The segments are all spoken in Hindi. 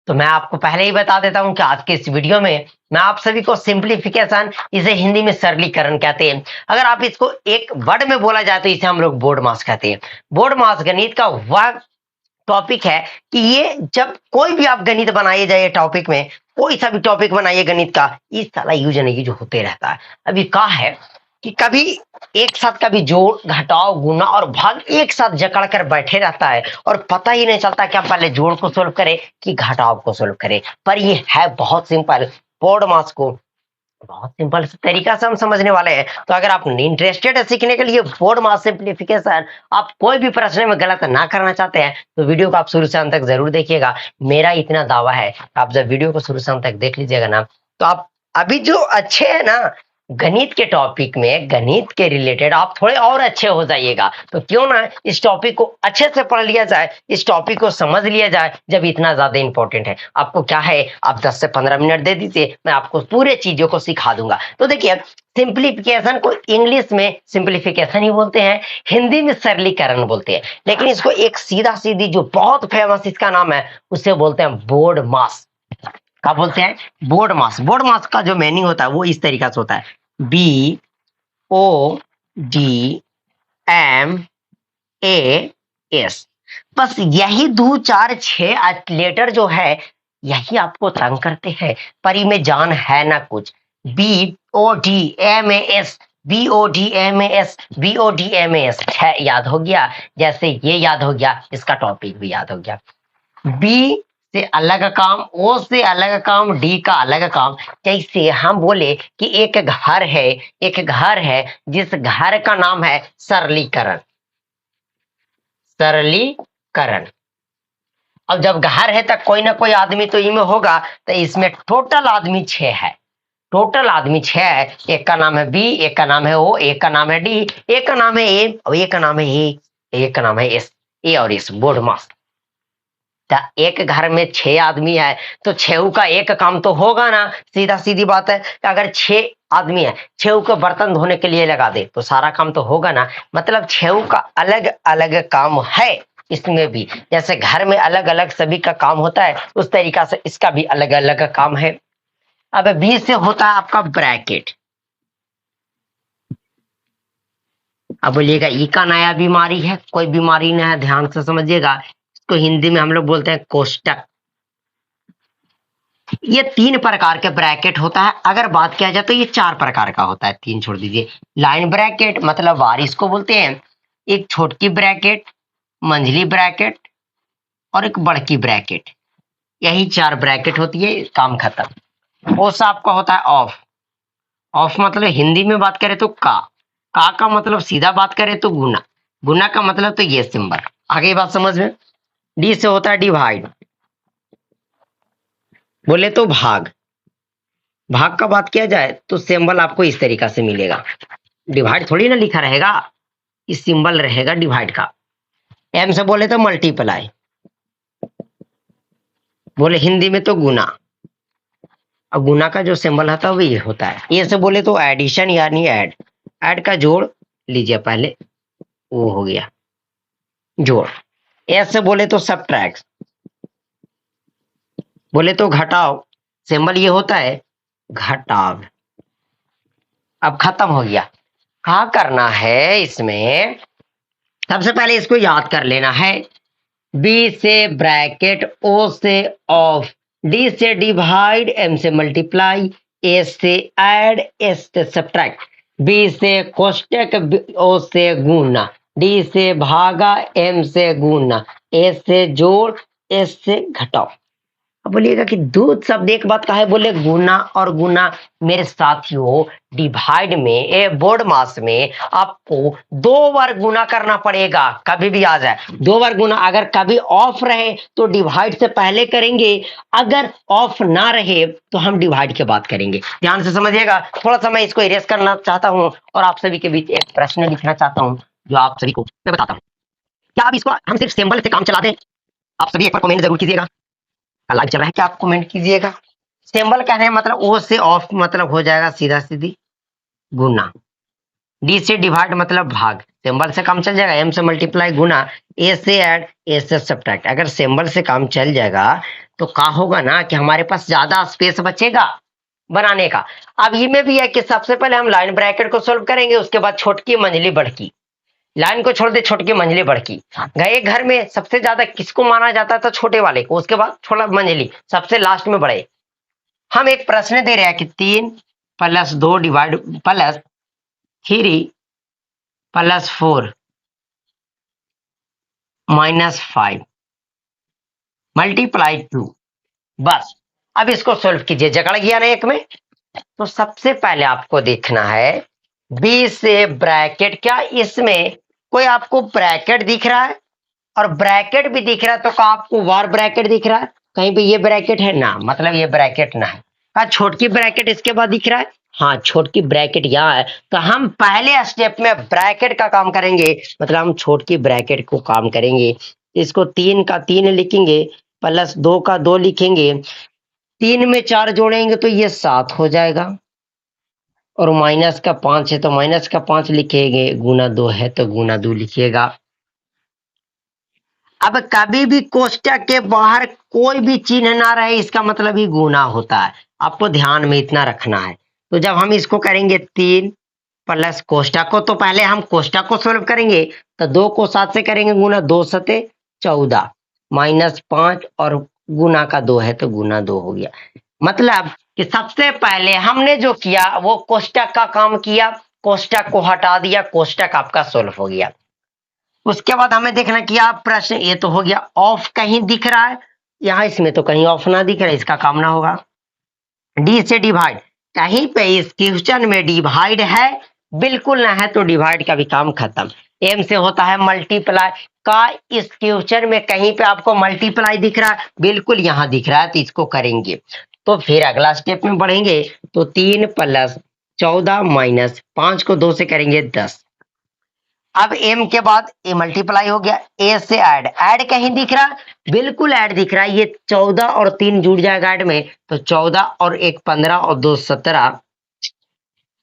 तो मैं आपको पहले ही बता देता हूं कि आज के इस वीडियो में मैं आप सभी को सिंप्लीफिकेशन, इसे हिंदी में सरलीकरण कहते हैं। अगर आप इसको एक वर्ड में बोला जाए तो इसे हम लोग बोर्ड मास कहते हैं। बोर्ड मास गणित का वह टॉपिक है कि ये जब कोई भी आप गणित बनाइए जाए टॉपिक में, कोई सा भी टॉपिक बनाइए गणित का, इस साला यूज नहीं जो होते रहता है। अभी कहा है कि कभी एक साथ कभी जोड़ घटाव गुना और भाग एक साथ जकड़ कर बैठे रहता है और पता ही नहीं चलता कि हम पहले जोड़ को सोल्व करें कि घटाव को सोल्व करें। पर ये है बहुत सिंपल। बोर्ड मास को बहुत सिंपल तरीका से हम समझने वाले हैं। तो अगर आप इंटरेस्टेड है सीखने के लिए बोर्ड मास सिंप्लीफिकेशन, आप कोई भी प्रश्न में गलत ना करना चाहते हैं तो वीडियो को आप शुरू से अंत तक जरूर देखिएगा। मेरा इतना दावा है, आप जब वीडियो को शुरू से अंत तक देख लीजिएगा ना, तो आप अभी जो अच्छे है ना गणित के टॉपिक में, गणित के रिलेटेड आप थोड़े और अच्छे हो जाइएगा। तो क्यों ना इस टॉपिक को अच्छे से पढ़ लिया जाए, इस टॉपिक को समझ लिया जाए, जब इतना ज्यादा इंपॉर्टेंट है। आपको क्या है, आप 10 से 15 मिनट दे दीजिए, मैं आपको पूरे चीजों को सिखा दूंगा। तो देखिए, सिंप्लीफिकेशन को इंग्लिश में सिंप्लीफिकेशन ही बोलते हैं, हिंदी में सरलीकरण बोलते हैं, लेकिन इसको एक सीधा सीधी जो बहुत फेमस इसका नाम है उसे बोलते हैं बोर्ड मास। क्या बोलते हैं? बोर्ड मास। बोर्ड मास का जो मीनिंग होता है वो इस तरीका से होता है, BODMAS। बस यही 2 4 6 लेटर जो है यही आपको तंग करते हैं, पर इनमें जान है ना कुछ। BODMAS, BODMAS, BODMAS याद हो गया, जैसे ये याद हो गया, इसका टॉपिक भी याद हो गया। बी से अलग काम, ओ से अलग काम, डी का अलग काम। जैसे हम बोले कि एक घर है, एक घर है जिस घर का नाम है सरलीकरण। सरलीकरण। अब जब घर है तो कोई ना कोई आदमी तो इनमें होगा, तो इसमें टोटल आदमी 6 है। टोटल आदमी 6 है। एक का नाम है बी, एक का नाम है ओ, एक का नाम है डी, एक का नाम है ए और एक का नाम है ए, एक का नाम है एस। ए और एस बोर्ड मास। एक घर में 6 आदमी है तो 6 का एक काम तो होगा ना। सीधा सीधी बात है कि अगर 6 आदमी है, 6 को बर्तन धोने के लिए लगा दे तो सारा काम तो होगा ना। मतलब 6 का अलग अलग काम है इसमें भी। जैसे घर में अलग अलग सभी का काम होता है, उस तरीका से इसका भी अलग अलग काम है। अब 20 से होता है आपका ब्रैकेट। अब बोलिएगा ई का नया बीमारी है, कोई बीमारी नहीं है, ध्यान से समझिएगा। इसको हिंदी में हम लोग बोलते हैं कोष्टक। ये 3 प्रकार के ब्रैकेट होता है। अगर बात किया जाए तो ये 4 प्रकार का होता है, 3 छोड़ दीजिए। लाइन ब्रैकेट मतलब वारिस को बोलते हैं, एक छोटकी ब्रैकेट, मंझली ब्रैकेट और एक बड़की ब्रैकेट। यही 4 ब्रैकेट होती है, काम खत्म। ओसा आपका होता है ऑफ। ऑफ मतलब हिंदी में बात करें तो का मतलब सीधा बात करें तो गुना। गुना का मतलब तो ये सिंबल। आगे बात समझ में। डी से होता है डिवाइड, बोले तो भाग। भाग का बात किया जाए तो सिंबल आपको इस तरीका से मिलेगा। डिवाइड थोड़ी ना लिखा रहेगा, इस सिंबल रहेगा डिवाइड का। एम से बोले तो मल्टीप्लाई, बोले हिंदी में तो गुना। अब गुना का जो सिंबल होता है वो ये होता है। ए से बोले तो एडिशन यानी ऐड। ऐड का जोड़ लीजिए पहले, वो हो गया जोड़। एस से बोले तो सबट्रैक्ट, बोले तो घटाओ। सिंबल ये होता है घटाव। अब खत्म हो गया। क्या करना है इसमें, सबसे पहले इसको याद कर लेना है। बी से ब्रैकेट, ओ से ऑफ, डी से डिवाइड, एम से मल्टीप्लाई, ए से ऐड, एस से सब्ट्रैक्ट, बी से कोष्टक, ओ से गुना, डी से भागा, एम से गुना, ए से जोड़, एस से घटाओ। अब बोलिएगा कि दूध शब्द एक बात का है, बोले गुना और गुना। मेरे साथियों, डिवाइड में बोर्ड मास में आपको 2 बार गुना करना पड़ेगा, कभी भी आ जाए 2 बार गुना। अगर कभी ऑफ रहे तो डिवाइड से पहले करेंगे, अगर ऑफ ना रहे तो हम डिवाइड के बाद करेंगे। ध्यान से समझिएगा। थोड़ा सा मैं इसको इरेज करना चाहता हूं और आप सभी के बीच एक प्रश्न लिखना चाहता हूं जो आप सभी को मैं बताता हूं। क्या आप इसको हम सिर्फ सिंबल से काम चला दें? आप सभी एक बार कमेंट जरूर कीजिएगा। लाइव चल रहा है क्या, आप कमेंट कीजिएगा। सिंबल कहने मतलब ओ से ऑफ मतलब हो जाएगा सीधा सीधी गुना। डी से डिवाइड मतलब भाग, सिंबल से काम चल जाएगा, एम से मल्टीप्लाई गुना, ए से ऐड, ए से सब्ट्रैक्ट। अगर सिंबल से काम चल जाएगा तो क्या होगा ना कि हमारे पास ज्यादा स्पेस बचेगा बनाने का। अब ये में भी है कि सबसे पहले हम लाइन ब्रैकेट को सोल्व करेंगे, उसके बाद छोटकी मंझली बढ़की, लाइन को छोड़ दे छोटकी मंझली बढ़की। गए घर में सबसे ज्यादा किसको माना जाता था? छोटे वाले को, उसके बाद छोटा मंझली, सबसे लास्ट में बड़े। हम एक प्रश्न दे रहे हैं कि 3+2 डिवाइड प्लस 3+4 -5 मल्टीप्लाई 2, बस। अब इसको सोल्व कीजिए, जकड़ गया ना एक में। तो सबसे पहले आपको देखना है बी से ब्रैकेट, क्या इसमें कोई आपको ब्रैकेट दिख रहा है? और ब्रैकेट भी दिख रहा है तो क्या आपको वार ब्रैकेट दिख रहा है? कहीं पे ये ब्रैकेट है ना, मतलब ये ब्रैकेट ना है। क्या छोटकी ब्रैकेट इसके बाद दिख रहा है? हाँ, छोटकी ब्रैकेट यहाँ है। तो हम पहले स्टेप में ब्रैकेट का काम करेंगे, मतलब हम छोटकी ब्रैकेट को काम करेंगे। इसको 3 का 3 लिखेंगे, प्लस 2 का 2 लिखेंगे, 3 में 4 जोड़ेंगे तो ये 7 हो जाएगा, और माइनस का 5 है तो माइनस का 5 लिखेंगे, गुना 2 है तो गुना 2 लिखिएगा। अब कभी भी कोष्टक के बाहर कोई भी चिन्ह ना रहे, इसका मतलब ही गुना होता है। आपको ध्यान में इतना रखना है। तो जब हम इसको करेंगे 3 प्लस कोष्टक को, तो पहले हम कोष्टक को सोल्व करेंगे, तो 2 को 7 से करेंगे गुना, 2 सते 14 -5, और गुना का 2 है तो गुना 2 हो गया। मतलब कि सबसे पहले हमने जो किया वो कोष्टक का काम किया, कोष्टक को हटा दिया, कोष्टक आपका सोल्व हो गया। उसके बाद हमें देखना कि आप प्रश्न, ये तो हो गया। ऑफ कहीं दिख रहा है यहाँ, इसमें तो कहीं ऑफ ना दिख रहा है, इसका काम ना होगा। डी से डिवाइड, कहीं पे इस क्वेश्चन में डिवाइड है? बिल्कुल ना है, तो डिवाइड का भी काम खत्म। एम से होता है मल्टीप्लाई का, इस क्वेश्चन में कहीं पे आपको मल्टीप्लाई दिख रहा है? बिल्कुल यहाँ दिख रहा है, तो इसको करेंगे। तो फिर अगला स्टेप में बढ़ेंगे, तो 3 + 14 -5 को 2 से करेंगे 10। अब m के बाद ए मल्टीप्लाई हो गया, ए से ऐड, ऐड कहीं दिख रहा? बिल्कुल ऐड दिख रहा है, ये 14 और 3 जुड़ जाएगा ऐड में, तो 14 और 1 15 और 2 17,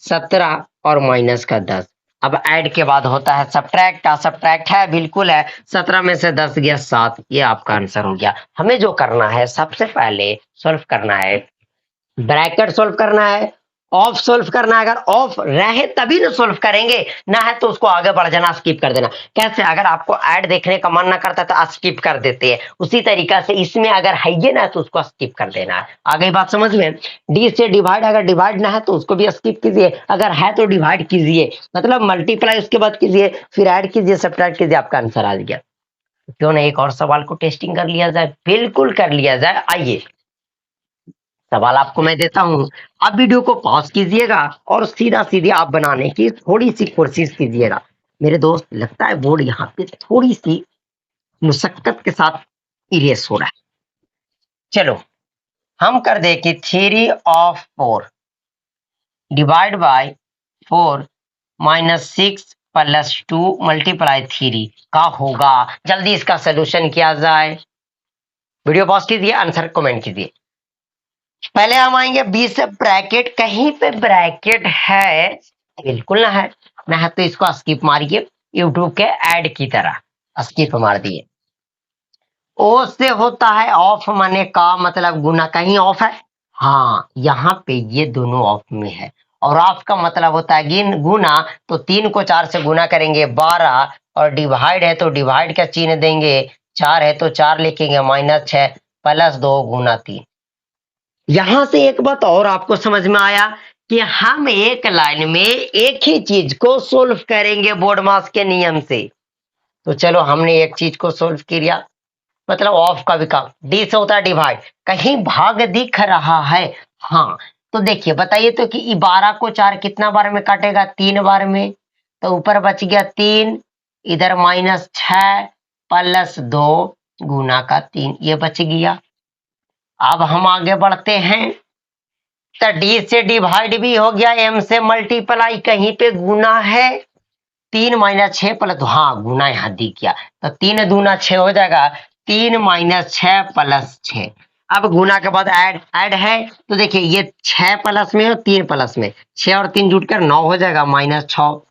17 और माइनस का 10। अब ऐड के बाद होता है सब्ट्रैक्ट, सब्ट्रैक्ट है बिल्कुल है, 17 में से 10 गया 7, ये आपका आंसर हो गया। हमें जो करना है सबसे पहले सोल्व करना है, ब्रैकेट सोल्व करना है, ऑफ सोल्व करना है। अगर ऑफ रहे तभी ना सोल्व करेंगे, ना है तो उसको आगे बढ़ जाना, स्किप कर देना। कैसे? अगर आपको ऐड देखने का मन ना करता तो स्किप कर देते हैं, उसी तरीका से इसमें अगर है ना तो उसको स्किप कर देना है। आगे बात समझ में? डी से डिवाइड, अगर डिवाइड ना है तो उसको भी स्किप कीजिए, अगर है तो डिवाइड कीजिए, मतलब मल्टीप्लाई उसके बाद कीजिए, फिर ऐड कीजिए, सब्ट्रैक्ट कीजिए, आपका आंसर आ गया। क्यों ना एक और सवाल को टेस्टिंग कर लिया जाए? बिल्कुल कर लिया जाए। आइए सवाल आपको मैं देता हूं, आप वीडियो को पॉज कीजिएगा और सीधा सीधे आप बनाने की थोड़ी सी कोशिश कीजिएगा। मेरे दोस्त, लगता है बोर्ड यहाँ पे थोड़ी सी मुशक्कत के साथ इरेज हो रहा है। चलो हम कर दे कि 3/4 डिवाइड बाय 4 -6 + 2 × 3 का होगा। जल्दी इसका सोल्यूशन किया जाए। वीडियो पॉज कीजिए, आंसर कमेंट कीजिए। पहले हम आएंगे बी से ब्रैकेट, कहीं पे ब्रैकेट है? बिल्कुल ना है, ना है तो इसको स्किप मारिए, यूट्यूब के ऐड की तरह स्किप मार दिए। ओ से होता है ऑफ, माने का मतलब गुना, कहीं ऑफ है? हाँ, यहाँ पे ये दोनों ऑफ में है, और ऑफ का मतलब होता है गिन गुना, तो 3 को 4 से गुना करेंगे 12, और डिवाइड है तो डिवाइड का चिन्ह देंगे, 4 है तो 4 लिखेंगे, -6 + 2 गुना 3। यहां से एक बात और आपको समझ में आया कि हम एक लाइन में एक ही चीज को सोल्व करेंगे बोर्ड मास के नियम से। तो चलो हमने एक चीज को सोल्व किया, मतलब ऑफ का भी काम। डी से होता है डिवाइड, कहीं भाग दिख रहा है? हाँ, तो देखिए बताइए तो कि 12 को 4 कितना बार में काटेगा? 3 बार में, तो ऊपर बच गया 3, इधर -6 + 2 गुना का 3, ये बच गया। अब हम आगे बढ़ते हैं, तो डी से डिवाइड भी हो गया, एम से मल्टीप्लाई, कहीं पे गुना है? 3 - 6 + हाँ, गुना यहाँ दिख गया, तो 3 दूना 6 हो जाएगा, 3 - 6 + 6। अब गुना के बाद ऐड, ऐड है तो देखिए ये 6 प्लस में और 3 प्लस में, 6 और 3 जुटकर 9 हो जाएगा, -6।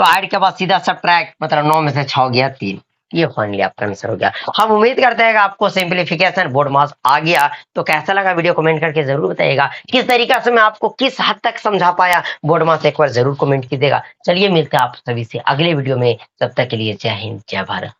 तो 8 के बाद सीधा सब्ट्रैक्ट, मतलब 9 में से 6 गया 3। ये फाइनली आपका आंसर हो गया। हम उम्मीद करते हैं कि आपको सिंपलीफिकेशन बोर्ड मास आ गया। तो कैसा लगा वीडियो कमेंट करके जरूर बताइएगा। किस तरीका से मैं आपको किस हद तक समझा पाया बोर्ड मास, एक बार जरूर कमेंट कीजिएगा। चलिए मिलते हैं आप सभी से अगले वीडियो में, तब तक के लिए जय हिंद जय भारत।